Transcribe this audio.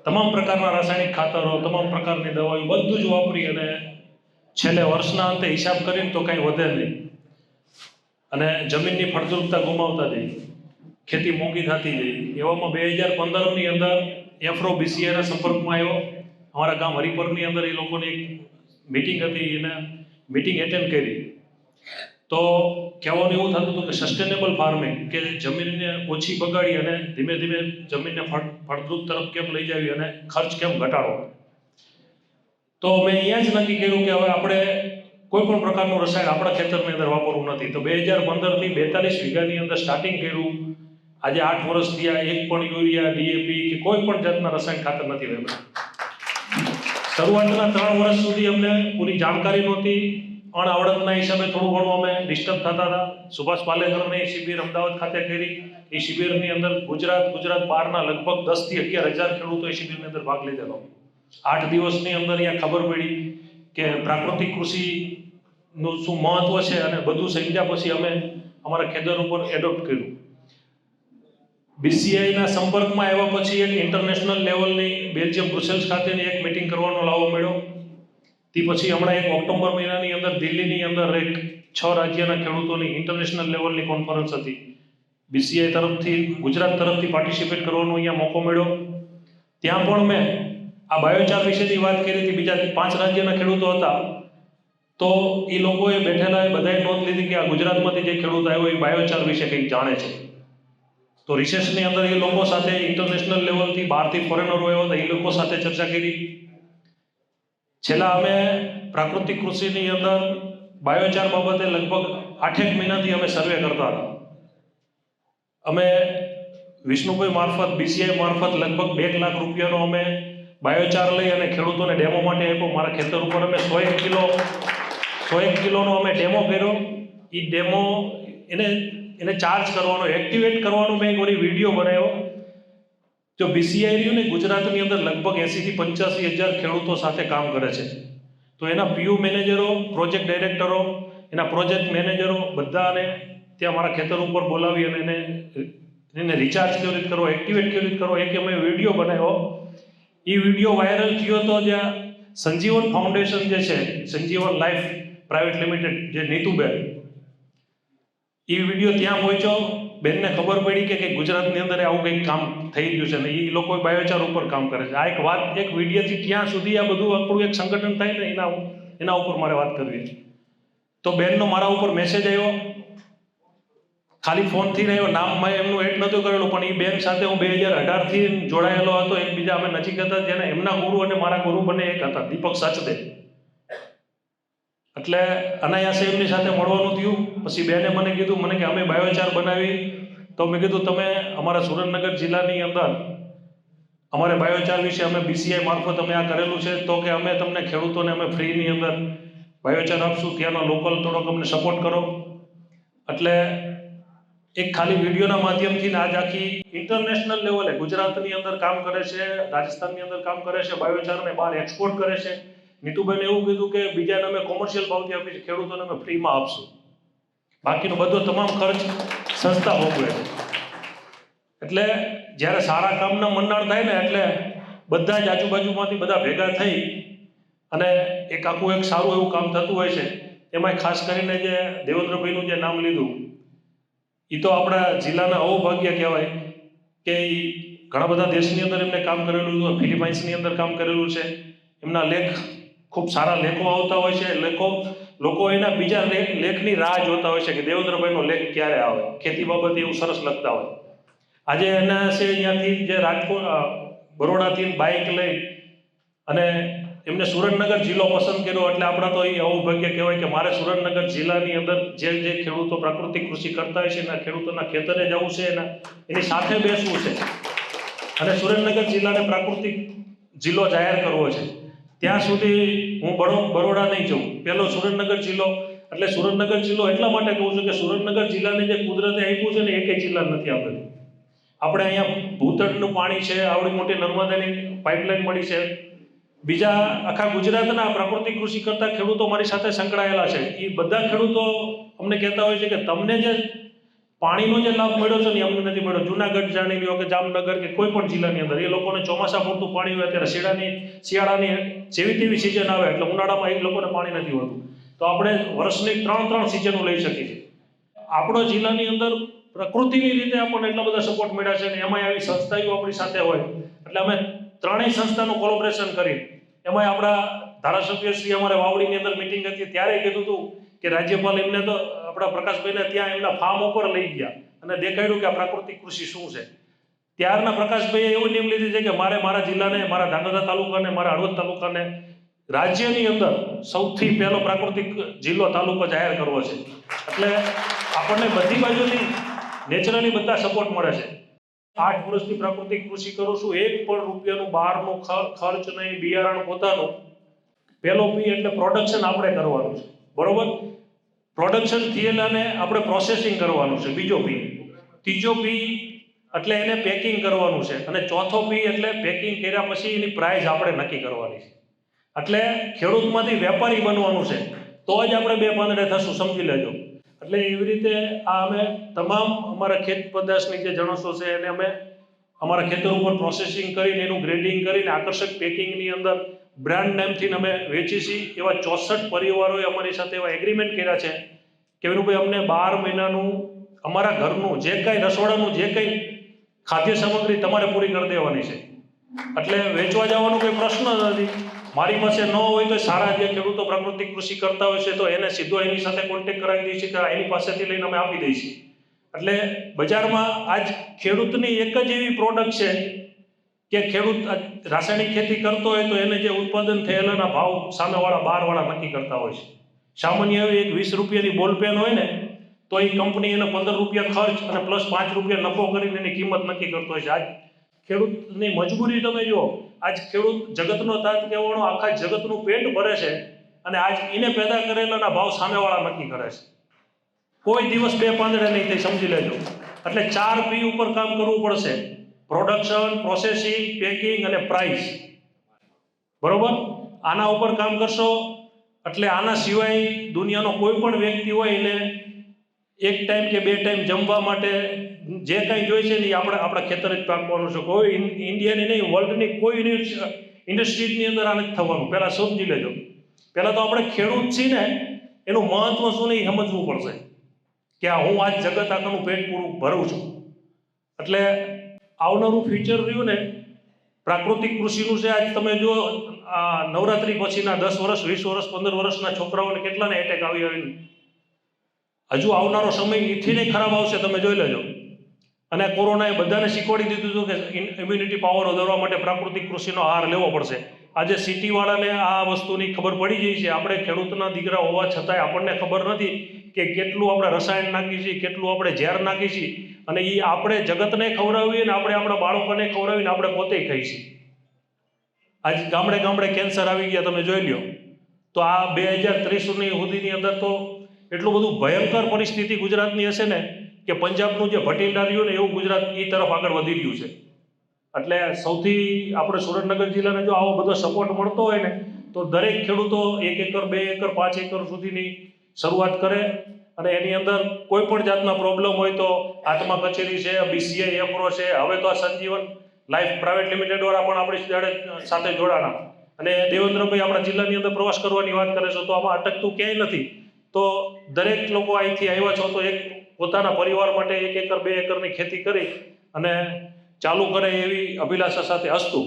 તમામ પ્રકારના રાસાયણિક ખાતરો, તમામ પ્રકારની દવાઓ બધું જ વાપરી અને છેલ્લે વર્ષના અંતે હિસાબ કરીને તો કાંઈ વધે નહીં અને જમીનની ફળદ્રુપતા ગુમાવતા જઈએ, ખેતી મોંઘી થતી જઈ. એવામાં 2015ની અંદર એફ્રો-BCIના સંપર્કમાં આવ્યો. અમારા ગામ હરિપરની અંદર એ લોકોની એક મીટિંગ હતી, એને મીટિંગ એટેન્ડ કરી. તો કહેવાનું એવું થતું હતું કે સસ્ટેનેબલ ફાર્મિંગ, કે જમીનને ઓછી બગાડી અને ધીમે ધીમે જમીનને ફળદ્રુપ તરફ કેમ લઈ જાવી અને ખર્ચ કેમ ઘટાડવો. તો મેં અહીંયા જ નક્કી કર્યું કે હવે આપણે કોઈ પણ પ્રકારનું રસાયણ આપણા ખેતરની અંદર વાપરવું નથી. તો 2015થી 42 વીઘાની અંદર સ્ટાર્ટિંગ કર્યું. આજે 8 વર્ષ થયા, એક પણ યુરિયા, ડીએપી કે કોઈ પણ જાતના રસાયણ ખાતર નથી વાપર્યા. શરૂઆતના 3 વર્ષ સુધી અમને પૂરી જાણકારી નહોતી. અણઆવડતના હિસાબે થોડું ઘણું અમે ડિસ્ટર્બ થતા હતા. સુભાષ પાલેકરની શિબિર અમદાવાદ ખાતે કરી. એ શિબિરની અંદર ગુજરાત બહારના લગભગ 10 થી 11,000 ખેડૂતો એ શિબિરની અંદર ભાગ લીધેલો. 8 દિવસની અંદર અહીંયા ખબર પડી કે પ્રાકૃતિક કૃષિનું શું મહત્વ છે અને બધું સમજ્યા પછી અમે અમારા ખેતર ઉપર એડોપ્ટ કર્યું. BCIના સંપર્કમાં આવ્યા પછી એક ઇન્ટરનેશનલ લેવલની બેલ્જિયમ બ્રુસેલ્સ ખાતેની એક મીટિંગ કરવાનો લાવો મળ્યો. તે પછી હમણાં એક ઓક્ટોબર મહિનાની અંદર દિલ્હીની અંદર એક 6 રાજ્યના ખેડૂતોની ઇન્ટરનેશનલ લેવલની કોન્ફરન્સ હતી. BCI તરફથી ગુજરાત તરફથી પાર્ટિસિપેટ કરવાનો અહીંયા મોકો મળ્યો. ત્યાં પણ મેં આ બાયોચાર વિશેની વાત કરી હતી. બીજા 5 રાજ્યના ખેડૂતો હતા. તો એ લોકોએ બેઠેલા બધાએ નોંધ લીધી કે આ ગુજરાતમાંથી જે ખેડૂત આવ્યો એ બાયોચાર વિશે કંઈક જાણે છે. તો રિસર્ચની અંદર એ લોકો સાથે ઇન્ટરનેશનલ લેવલથી બહારથી ફોરેનરો આવ્યા હતા, એ લોકો સાથે ચર્ચા કરી. છેલ્લા અમે પ્રાકૃતિક કૃષિની અંદર બાયોચાર બાબતે લગભગ 8 મહિનાથી અમે સર્વે કરતા હતા. અમે વિષ્ણુભાઈ મારફત, BCI મારફત લગભગ 2 લાખ રૂપિયાનો અમે બાયોચાર લઈ અને ખેડૂતોને ડેમો માટે આપ્યો. મારા ખેતર ઉપર અમે 101 કિલોનો અમે ડેમો કર્યો. એ ડેમો એને ચાર્જ કરવાનો, એક્ટિવેટ કરવાનો મેં એક વિડીયો બનાવ્યો. જો BCI રહ્યું ને ગુજરાતની અંદર લગભગ 80 થી 85,000 ખેડૂતો સાથે કામ કરે છે. તો એના PU મેનેજરો, પ્રોજેક્ટ ડાયરેક્ટરો, એના પ્રોજેક્ટ મેનેજરો બધાને ત્યાં મારા ખેતર ઉપર બોલાવી અને એને રિચાર્જ કેવી રીતે કરવો, એક્ટિવેટ કેવી રીતે કરવો, એક અમે વિડીયો બનાવ્યો. એ વિડીયો વાયરલ થયો તો જ્યાં સંજીવન ફાઉન્ડેશન જે છે, સંજીવન લાઈફ પ્રાઇવેટ લિમિટેડ, જે નીતુબેન, એ વિડીયો ત્યાં પહોંચ્યો. બેનને ખબર પડી કે ગુજરાતની અંદર આવું કંઈક કામ થઈ ગયું છે ને એ લોકો બાયોચાર ઉપર કામ કરે છે. આ એક વિડીયોથી ક્યાં સુધી આ બધું આપણું એક સંગઠન થાય ને એના ઉપર મારે વાત કરવી છે. તો બેનનો મારા ઉપર મેસેજ આવ્યો, ખાલી ફોનથી આવ્યો, નામ મેં એમનું એડ નહોતું કરેલું, પણ એ બેન સાથે હું 2018થી જોડાયેલો હતો. એકબીજા અમે નજીક હતા, જેને એમના ગુરુ અને મારા ગુરુ બંને એક હતા, દીપક સચદેવ. એટલે અનાયાસે એમની સાથે મળવાનું થયું. પછી બેને મને કીધું કે અમે બાયોચાર બનાવી. તો મેં કીધું તમે અમારા સુરેન્દ્રનગર જિલ્લાની અંદર અમારે બાયોચાર વિશે અમે BCI મારફત અમે આ કરેલું છે, તો કે અમે તમને ખેડૂતોને અમે ફ્રીની અંદર બાયોચાર આપશું, ત્યાંનો લોકલ થોડોક અમને સપોર્ટ કરો. એટલે એક ખાલી વિડીયોના માધ્યમથી આજ આખી ઇન્ટરનેશનલ લેવલે ગુજરાતની અંદર કામ કરે છે, રાજસ્થાનની અંદર કામ કરે છે, બાયોચારને બહાર એક્સપોર્ટ કરે છે. નીતુબેને એવું કીધું કે બીજાને અમે કોમર્શિયલ ભાવથી આપીશું, ખેડૂતોને અમે ફ્રીમાં આપશું, બાકીનો બધો તમામ ખર્ચ સંસ્થા ભોગવે. એટલે જ્યારે સારા કામના મંડાણ થાય ને એટલે બધા જ આજુબાજુમાંથી બધા ભેગા થઈ અને એક આખું એક સારું એવું કામ થતું હોય છે. એમાં ખાસ કરીને જે દેવેન્દ્રભાઈનું જે નામ લીધું, એ તો આપણા જિલ્લાના અહોભાગ્ય કહેવાય કે ઘણા બધા દેશની અંદર એમને કામ કરેલું છે, ફિલિપાઇન્સની અંદર કામ કરેલું છે. એમના લેખ ખૂબ સારા લેખો આવતા હોય છે. લોકો એના બીજા લેખની રાહ જોતા હોય છે કે દેવેન્દ્રભાઈનો લેખ ક્યારે આવે. ખેતી બાબતે એવું સરસ લખતા હોય. આજે એના છે અહીંયાથી જે રાજકોટ, બરોડાથી બાઇક લઈ અને એમને સુરેન્દ્રનગર જિલ્લો પસંદ કર્યો. એટલે આપણા તો એ અહોભાગ્ય કહેવાય કે મારે સુરેન્દ્રનગર જિલ્લાની અંદર જે ખેડૂતો પ્રાકૃતિક કૃષિ કરતા હોય છે એના ખેડૂતોના ખેતરે જવું છે, એની સાથે બેસવું છે અને સુરેન્દ્રનગર જિલ્લાને પ્રાકૃતિક જિલ્લો જાહેર કરવો છે. ત્યાં સુધી હું બરોડા નહીં જઉં, પહેલો સુરેન્દ્રનગર જિલ્લો. એટલે સુરેન્દ્રનગર જિલ્લો એટલા માટે કહું છું કે સુરેન્દ્રનગર જિલ્લાને જે કુદરતે આપ્યું છે ને એકેય જિલ્લા નથી આપેલું. આપણે અહીંયા ભૂતળનું પાણી છે, આવડી મોટી નર્મદાની પાઇપલાઇન મળી છે. બીજા આખા ગુજરાતના પ્રાકૃતિક કૃષિ કરતા ખેડૂતો મારી સાથે સંકળાયેલા છે. એ બધા ખેડૂતો અમને કહેતા હોય છે કે તમને જે પાણીનો જે લાભ મળ્યો છે ને એ અમને નથી મળ્યો. જુનાગઢ જાણી લ્યો કે જામનગર કે કોઈ પણ જિલ્લાની અંદર એ લોકોને ચોમાસા પૂરતું પાણી હોય, અત્યારે શિયાળાની જેવી તેવી સિઝન આવે એટલે ઉનાળામાં એ લોકોને પાણી નથી હોતું. તો આપણે વર્ષની 3 સિઝનો લઈ શકીએ છીએ. આપણા જિલ્લાની અંદર પ્રકૃતિની રીતે આપણને એટલા બધા સપોર્ટ મળ્યા છે ને એમાં આવી સંસ્થાઓ આપણી સાથે હોય એટલે અમે ત્રણેય સંસ્થાનું કોલોબરેશન કરી. એમાં આપણા ધારાસભ્યશ્રી અમારે વાવડીની અંદર મિટિંગ હતી ત્યારે કીધું હતું કે રાજ્યપાલ એમને તો આપણા પ્રકાશભાઈને ત્યાં એમના ફાર્મ ઉપર લઈ ગયા અને દેખાડ્યું કે આ પ્રાકૃતિક કૃષિ શું છે. ત્યારના પ્રકાશભાઈએ એવું નિયમ લીધી છે કે મારે મારા જિલ્લાને, મારા ધાંગધ્રા તાલુકાને, મારા હળવદ તાલુકાને રાજ્યની અંદર સૌથી પહેલો પ્રાકૃતિક જિલ્લો તાલુકો જાહેર કરવો છે. એટલે આપણને બધી બાજુથી નેચરલી બધા સપોર્ટ મળે છે. 8 વર્ષથી પ્રાકૃતિક કૃષિ કરું છું. 1 પણ રૂપિયાનું બહારનું ખર્ચ નહીં, બિયારણ પોતાનું. પહેલો પી એટલે પ્રોડક્શન આપણે કરવાનું છે, બરોબર. પ્રોડક્શન થયેલાને આપણે પ્રોસેસિંગ કરવાનું છે, બીજો પી. ત્રીજો પી એટલે એને પેકિંગ કરવાનું છે અને ચોથો પી એટલે પેકિંગ કર્યા પછી એની પ્રાઇસ આપણે નક્કી કરવાની છે. એટલે ખેડૂતમાંથી વેપારી બનવાનું છે તો જ આપણે બે પાંદડે થશું, સમજી લેજો. એટલે એવી રીતે આ અમે તમામ અમારા ખેત પેદાશની જે જણસો છે એને અમે અમારા ખેતર ઉપર પ્રોસેસિંગ કરીને એનું ગ્રેડિંગ કરીને આકર્ષક પેકિંગની અંદર બ્રાન્ડ નેમથી અમે વેચી છીએ. એવા 64 પરિવારોએ અમારી સાથે એવા એગ્રીમેન્ટ કર્યા છે કે વિનુભાઈ અમને 12 મહિનાનું અમારા ઘરનું જે કાંઈ રસોડાનું જે કંઈ ખાદ્ય સામગ્રી તમારે પૂરી કરી દેવાની છે. એટલે વેચવા જવાનો કોઈ પ્રશ્ન નથી. મારી પાસે ન હોય તો સારા જે ખેડૂતો પ્રાકૃતિક કૃષિ કરતા હોય છે તો એને સીધો એની સાથે કોન્ટેક્ટ કરાવી દઈએ છીએ કે એની પાસેથી લઈને અમે આપી દઈએ છીએ. એટલે બજારમાં આજ ખેડૂતની એક જ એવી પ્રોડક્ટ છે કે ખેડૂત રાસાયણિક ખેતી કરતો હોય તો એને જે ઉત્પાદન થયેલાના ભાવ સામેવાળા બહારવાળા નક્કી કરતા હોય છે. સામાન્ય એવી એક 20 રૂપિયાની બોલપેન હોય ને તો એ કંપની એને 15 રૂપિયા ખર્ચ અને પ્લસ 5 રૂપિયા નફો કરીને એની કિંમત નક્કી કરતો હોય છે. આજ ખેડૂતની મજબૂરી તમે જુઓ. આજ ખેડૂત જગતનો તાત કહેવાનો આખા જગતનું પેટ ભરે છે અને આજ એને પેદા કરેલાના ભાવ સામેવાળા નક્કી કરે છે. કોઈ દિવસ બે પાંદડે નહીં થઈ, સમજી લેજો. એટલે 4 પી ઉપર કામ કરવું પડશે: પ્રોડક્શન, પ્રોસેસિંગ, પેકિંગ અને પ્રાઇસ. બરોબર. આના ઉપર કામ કરશો એટલે આના સિવાય દુનિયાનો કોઈ પણ વ્યક્તિ હોય એને 1 ટાઈમ કે 2 ટાઈમ જમવા માટે જે કાંઈ જોઈએ છે ને એ આપણા ખેતર જ પાકવાનું છે. કોઈ ઇન્ડિયાની નહીં, વર્લ્ડની કોઈ ઇન્ડસ્ટ્રીઝની અંદર આ નથી થવાનું. પહેલાં સમજી લેજો. પહેલાં તો આપણે ખેડૂત છીએ ને એનું મહત્વ શું નહીં સમજવું પડશે કે હું આજ જગત આખાનું પેટ પૂરું ભરું છું. એટલે આવનારું ફ્યુચર રહ્યું ને પ્રાકૃતિક કૃષિનું છે. આજ તમે જો નવરાત્રી પછીના 10 વર્ષ, 20 વર્ષ, 15 વર્ષના છોકરાઓને કેટલાને એટેક આવીને હજુ આવનારો સમય એથી નહીં ખરાબ આવશે, તમે જોઈ લેજો. અને કોરોનાએ બધાને શીખવાડી દીધું હતું કે ઇમ્યુનિટી પાવર વધારવા માટે પ્રાકૃતિક કૃષિનો આહાર લેવો પડશે. આજે સિટીવાળાને આ વસ્તુની ખબર પડી ગઈ છે. આપણે ખેડૂતના દીકરા હોવા છતાંય આપણને ખબર નથી કે કેટલું આપણે રસાયણ નાખીએ છીએ, કેટલું આપણે ઝેર નાખીએ છીએ અને એ આપણે જગતને ખવડાવીએ ને આપણે આપણા બાળકોને ખવડાવીને આપણે પોતે ખાઈએ છીએ. આજ ગામડે ગામડે કેન્સર આવી ગયા, તમે જોઈ લ્યો. તો આ 2030 સુધીની અંદર તો એટલું બધું ભયંકર પરિસ્થિતિ ગુજરાતની હશે ને કે પંજાબનું જે ભટીંડા રહ્યું ને એવું ગુજરાત એ તરફ આગળ વધી રહ્યું છે. એટલે સૌથી આપણે સુરેન્દ્રનગર જિલ્લાને જો આવો બધો સપોર્ટ મળતો હોય ને તો દરેક ખેડૂતો 1 એકર, 2 એકર, 5 એકર સુધીની શરૂઆત કરે અને એની અંદર કોઈ પણ જાતના પ્રોબ્લેમ હોય તો આત્મા કચેરી છે, BCI એપ્રો છે, હવે તો આ સંજીવન લાઈફ પ્રાઇવેટ લિમિટેડ વાળા પણ આપણી સાથે જોડાણા. અને દેવેન્દ્રભાઈ આપણા જિલ્લાની અંદર પ્રવાસ કરવાની વાત કરે છે તો આમાં અટકતું ક્યાંય નથી. તો દરેક લોકો અહીંથી આવ્યા છો તો એક પોતાના પરિવાર માટે 1 એકર, 2 એકરની ખેતી કરી અને ચાલુ કરે એવી અભિલાષા સાથે. હસ્તું.